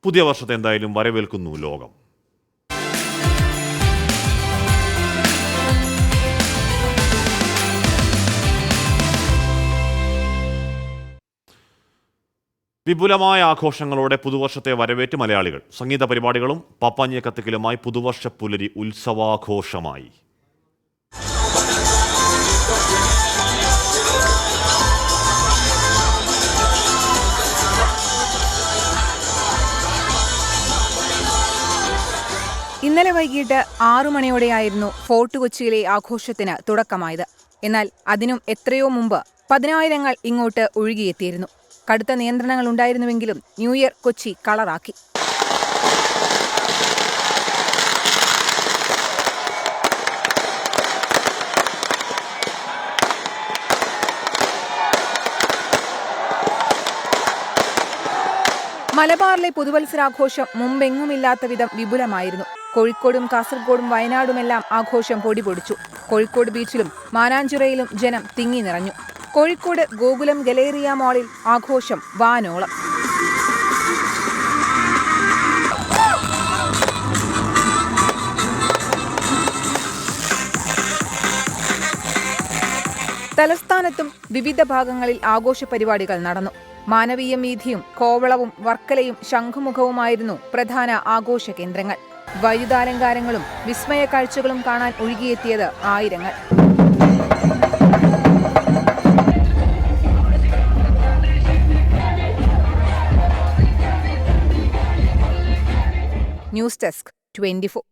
പുതിയ വർഷത്തെ എന്തായാലും വരവേൽക്കുന്നു ലോകം. വിപുലമായ ആഘോഷങ്ങളോടെ പുതുവർഷത്തെ വരവേറ്റ് മലയാളികൾ. സംഗീത പരിപാടികളും പപ്പാഞ്ഞിയ കത്തിക്കലുമായി പുതുവർഷ പുലരി ഉത്സവാഘോഷമായി. ഇന്നലെ വൈകിട്ട് 6 മണിയോടെയായിരുന്നു ഫോർട്ട് കൊച്ചിയിലെ ആഘോഷത്തിന് തുടക്കമായത്. എന്നാൽ അതിനും എത്രയോ മുമ്പ് പതിനായിരങ്ങൾ ഇങ്ങോട്ട് ഒഴുകിയെത്തിയിരുന്നു. കടുത്ത നിയന്ത്രണങ്ങൾ ഉണ്ടായിരുന്നുവെങ്കിലും ന്യൂ ഇയർ കൊച്ചി കളറാക്കി. മലബാറിലെ പുതുവത്സരാഘോഷം മുമ്പെങ്ങുമില്ലാത്ത വിധം വിപുലമായിരുന്നു. കോഴിക്കോടും കാസർഗോഡും വയനാടുമെല്ലാം ആഘോഷം പൊടിപൊടിച്ചു. കോഴിക്കോട് ബീച്ചിലും മാനാഞ്ചിറയിലും ജനം തിങ്ങി നിറഞ്ഞു. കോഴിക്കോട് ഗോകുലം ഗലേറിയ മാളിൽ ആഘോഷം വാനോളം. തലസ്ഥാനത്തും വിവിധ ഭാഗങ്ങളിൽ ആഘോഷ പരിപാടികൾ നടന്നു. മാനവീയം വീഥിയും കോവളവും വർക്കലയും ശംഖുമുഖവുമായിരുന്നു പ്രധാന ആഘോഷ കേന്ദ്രങ്ങൾ. വൈദ്യുതാലങ്കാരങ്ങളും വിസ്മയ കാഴ്ചകളും കാണാൻ ഒഴുകിയെത്തിയത് ആയിരങ്ങൾ. News desk 24.